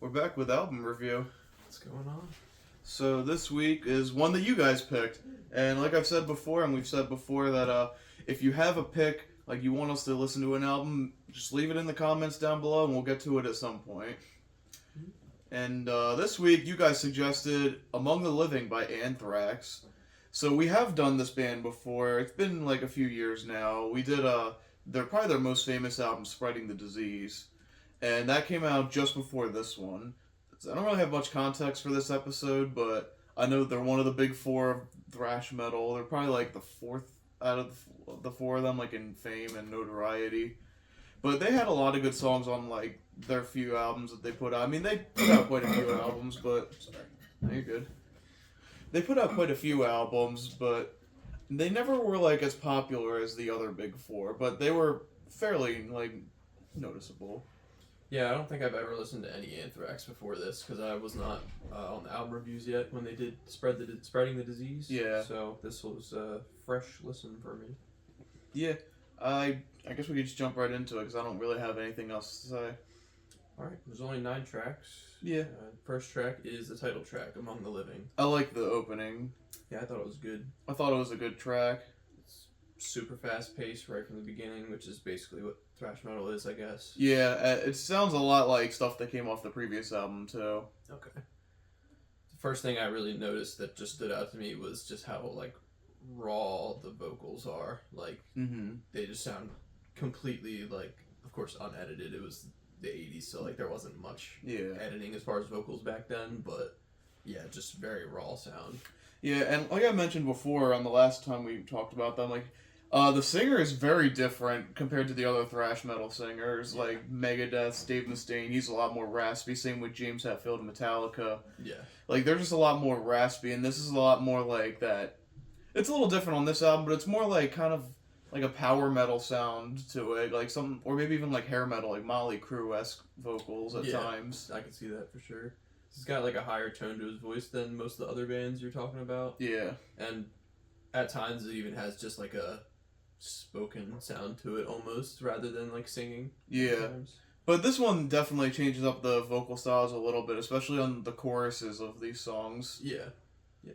We're back with album review. What's going on? So this week is one that you guys picked, and like I've said before, and we've said before that if you have a pick, like you want us to listen to an album, just leave it in the comments down below, and we'll get to it at some point. And this week, you guys suggested "Among the Living" by Anthrax. So we have done this band before. It's been like a few years now. We did they're probably their most famous album, "Spreading the Disease," and that came out just before this one. So I don't really have much context for this episode, but I know they're one of the big four of thrash metal. They're probably like the fourth out of the four of them, like in fame and notoriety. But they had a lot of good songs on like their few albums that they put out. I mean, they put out quite a few albums, but sorry, you're good. They put out quite a few albums, but they never were like as popular as the other big four. But they were fairly like noticeable. Yeah, I don't think I've ever listened to any Anthrax before this because I was not on the album reviews yet when they did Spreading the Disease. Yeah. So this was a fresh listen for me. Yeah, I guess we could just jump right into it because I don't really have anything else to say. Alright, there's only 9 tracks. Yeah. First track is the title track, Among the Living. I like the opening. Yeah, I thought it was good. I thought it was a good track. It's super fast paced right from the beginning, which is basically what thrash metal is, I guess. Yeah, it sounds a lot like stuff that came off the previous album, too. Okay. The first thing I really noticed that just stood out to me was just how, like, raw the vocals are. Like, they just sound completely, like, of course, unedited. It was the 80s, so, like, there wasn't much editing as far as vocals back then, but, yeah, just very raw sound. Yeah, and like I mentioned before on the last time we talked about them, like, the singer is very different compared to the other thrash metal singers, like Megadeth's Dave Mustaine. He's a lot more raspy. Same with James Hetfield and Metallica. Yeah. Like, they're just a lot more raspy, and this is a lot more like that. It's a little different on this album, but it's more like kind of like a power metal sound to it, like some, or maybe even like hair metal, like Motley Crue-esque vocals at times. I can see that for sure. He's got like a higher tone to his voice than most of the other bands you're talking about. Yeah. And at times it even has just like a spoken sound to it almost, rather than like singing. Yeah. But this one definitely changes up the vocal styles a little bit, especially on the choruses of these songs. Yeah. Yeah.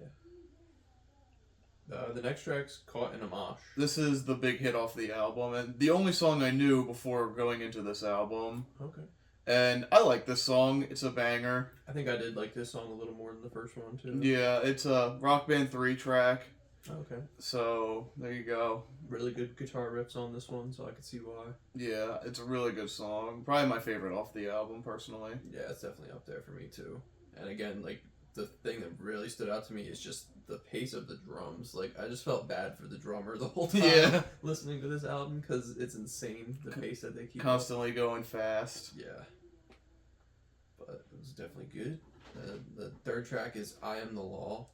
The next track's Caught in a Mosh. This is the big hit off the album, and the only song I knew before going into this album. Okay. And I like this song. It's a banger. I think I did like this song a little more than the first one, too. Yeah, it's a Rock Band 3 track. Okay. So, there you go. Really good guitar riffs on this one, so I can see why. Yeah, it's a really good song. Probably my favorite off the album, personally. Yeah, it's definitely up there for me, too. And again, like, the thing that really stood out to me is just the pace of the drums. Like, I just felt bad for the drummer the whole time listening to this album because it's insane, the pace that they keep constantly going fast. Yeah. But it was definitely good. The third track is I Am the Law.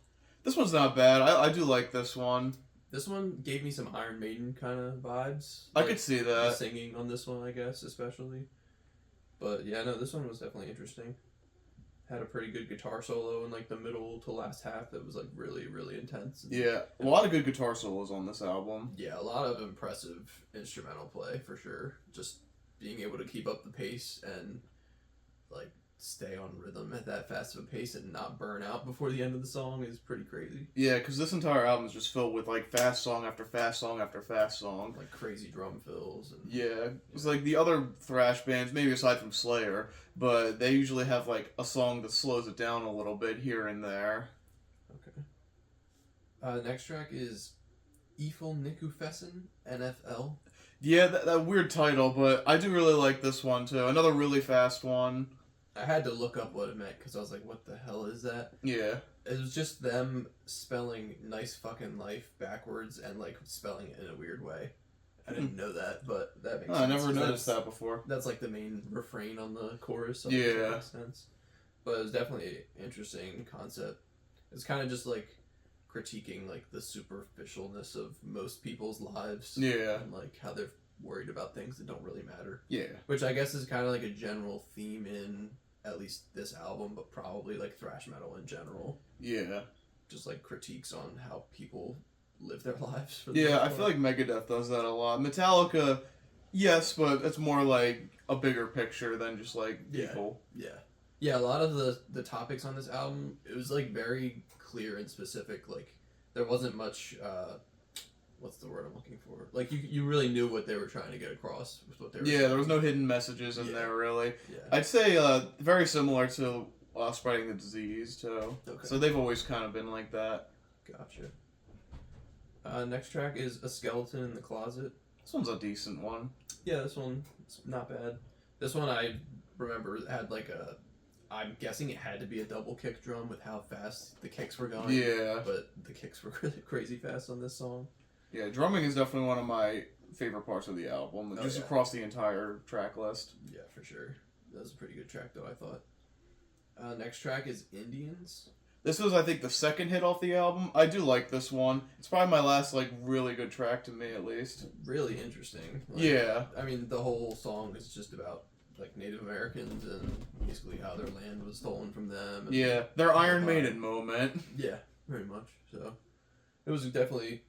This one's not bad. I do like this one. This one gave me some Iron Maiden kind of vibes. I could see The that. singing on this one, I guess, especially. But yeah, no, this one was definitely interesting. Had a pretty good guitar solo in like the middle to last half that was like really, really intense. Yeah, a lot of good guitar solos on this album. Yeah, a lot of impressive instrumental play for sure. Just being able to keep up the pace and like stay on rhythm at that fast of a pace and not burn out before the end of the song is pretty crazy. Yeah, because this entire album is just filled with like fast song after fast song after fast song. Like crazy drum fills. And, yeah, it's like the other thrash bands, maybe aside from Slayer, but they usually have like a song that slows it down a little bit here and there. Okay. Next track is Ifil Nikufesin, NFL. Yeah, that weird title, but I do really like this one too. Another really fast one. I had to look up what it meant because I was like, what the hell is that? Yeah. It was just them spelling nice fucking life backwards and like spelling it in a weird way. I didn't know that, but that makes sense. I never noticed that before. That's like the main refrain on the chorus. So yeah. That makes sense. But it was definitely an interesting concept. It's kind of just like critiquing like the superficialness of most people's lives. Yeah. And like how they're worried about things that don't really matter. Yeah. Which I guess is kind of like a general theme in at least this album, but probably like thrash metal in general. Yeah. Just like critiques on how people live their lives. For yeah, I feel like Megadeth does that a lot. Metallica, yes, but it's more like a bigger picture than just like people. Yeah. Yeah, a lot of the topics on this album, it was like very clear and specific. Like there wasn't much. What's the word I'm looking for? Like you really knew what they were trying to get across with what they were. Yeah, saying. there was no hidden messages in there really. Yeah. I'd say very similar to Spreading the Disease too. Okay. So they've always kind of been like that. Gotcha. Next track is A Skeleton in the Closet. This one's a decent one. Yeah, this one's not bad. This one I remember had like a. I'm guessing it had to be a double kick drum with how fast the kicks were going. Yeah. But the kicks were really crazy fast on this song. Yeah, drumming is definitely one of my favorite parts of the album, just across the entire track list. Yeah, for sure. That was a pretty good track, though, I thought. Next track is Indians. This was, I think, the second hit off the album. I do like this one. It's probably my last, like, really good track to me, at least. Really interesting. Like, yeah. I mean, the whole song is just about, like, Native Americans and basically how their land was stolen from them. And yeah, their Iron Maiden moment. Yeah, very much. So, it was definitely...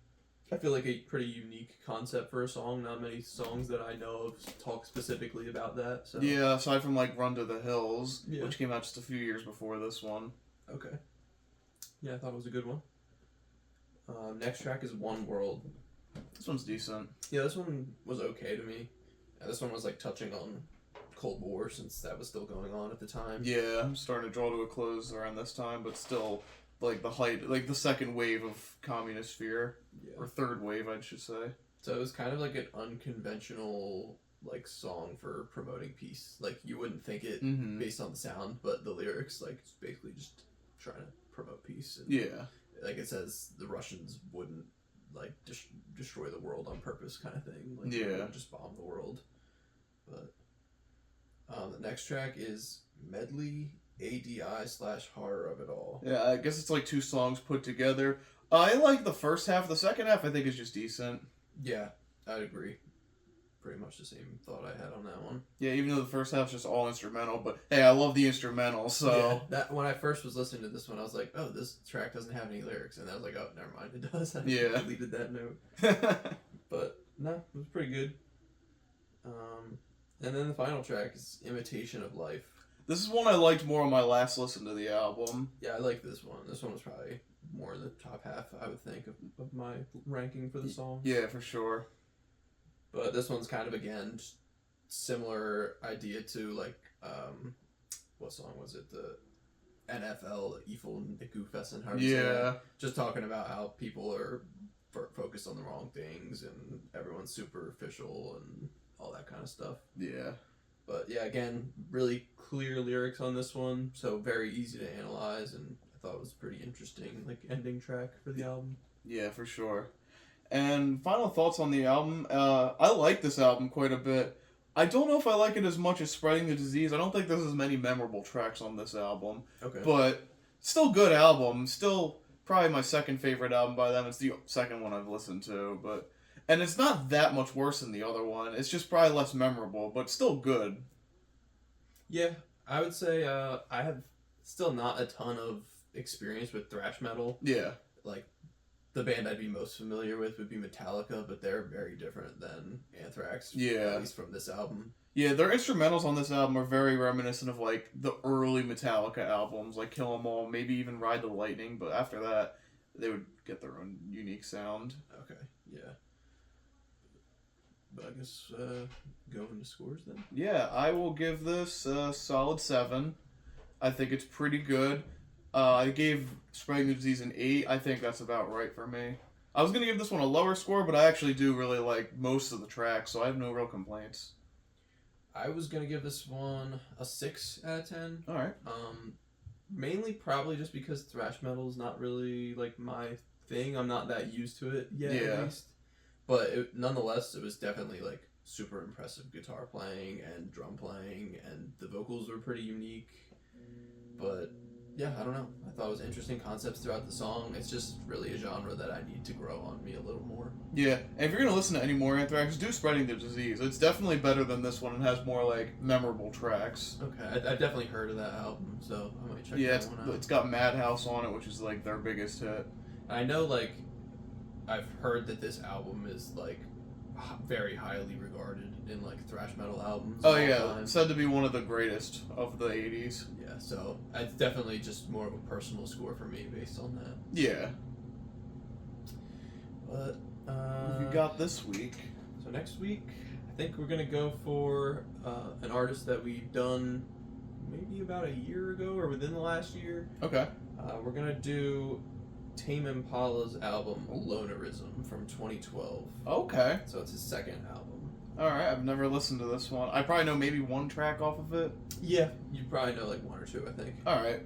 I feel like a pretty unique concept for a song. Not many songs that I know of talk specifically about that. So. Yeah, aside from like Run to the Hills, Yeah. which came out just a few years before this one. Okay. Yeah, I thought it was a good one. Next track is One World. This one's decent. Yeah, this one was okay to me. Yeah, this one was like touching on Cold War since that was still going on at the time. Yeah, I'm starting to draw to a close around this time, but still like the height, like the second wave of communist fear. Yeah. Or third wave, I should say. So it was kind of like an unconventional like song for promoting peace. Like you wouldn't think it based on the sound, but the lyrics like it's basically just trying to promote peace. And, yeah. Like it says the Russians wouldn't like destroy the world on purpose kind of thing. Like they wouldn't just bomb the world. But the next track is Medley ADI/Horror of It All. Yeah, I guess it's like two songs put together. I like the first half. The second half, I think, is just decent. Yeah, I'd agree. Pretty much the same thought I had on that one. Yeah, even though the first half's just all instrumental, but hey, I love the instrumental, so... Yeah, that when I first was listening to this one, I was like, oh, this track doesn't have any lyrics, and I was like, oh, never mind, it does. I deleted that note. But, no, it was pretty good. And then the final track is Imitation of Life. This is one I liked more on my last listen to the album. Yeah, I like this one. This one was probably more in the top half, I would think, of my ranking for the song. Yeah, for sure. But this one's kind of, again, just similar idea to, like, what song was it? The NFL, the Eifel Nikufessen. Yeah. Just talking about how people are focused on the wrong things and everyone's superficial and all that kind of stuff. Yeah. But, yeah, again, really clear lyrics on this one, so very easy to analyze, and I thought it was a pretty interesting, like, ending track for the album. Yeah, for sure. And final thoughts on the album. I like this album quite a bit. I don't know if I like it as much as Spreading the Disease. I don't think there's as many memorable tracks on this album. Okay. But still good album. Still probably my second favorite album by them. It's the second one I've listened to. And it's not that much worse than the other one. It's just probably less memorable, but still good. Yeah, I would say I have still not a ton of experience with thrash metal. Yeah. Like, the band I'd be most familiar with would be Metallica, but they're very different than Anthrax. Yeah. At least from this album. Yeah, their instrumentals on this album are very reminiscent of, like, the early Metallica albums, like Kill 'Em All, maybe even Ride the Lightning, but after that, they would get their own unique sound. Okay, yeah. But I guess go into scores then? Yeah, I will give this a solid 7. I think it's pretty good. I gave Spreading the Disease an 8. I think that's about right for me. I was going to give this one a lower score, but I actually do really like most of the tracks, so I have no real complaints. I was going to give this one a 6 out of 10. Alright. Mainly probably just because thrash metal is not really, like, my thing. I'm not that used to it yet, at least. But nonetheless, it was definitely, like, super impressive guitar playing and drum playing, and the vocals were pretty unique. But, yeah, I don't know. I thought it was interesting concepts throughout the song. It's just really a genre that I need to grow on me a little more. Yeah, and if you're going to listen to any more Anthrax, do Spreading the Disease. It's definitely better than this one and has more, like, memorable tracks. Okay, I've definitely heard of that album, so I might check that one out. It's got Madhouse on it, which is, like, their biggest hit. I know, like, I've heard that this album is, like, very highly regarded in like thrash metal albums. Oh of all yeah, time. said to be one of the greatest of the 80s. Yeah, so it's definitely just more of a personal score for me based on that. Yeah. But What have you got this week? so next week, I think we're gonna go for an artist that we've done maybe about a year ago or within the last year. Okay. We're gonna do Tame Impala's album Lonerism from 2012. Okay. So it's his second album. Alright, I've never listened to this one. I probably know maybe one track off of it. Yeah, you probably know like one or two, I think. Alright.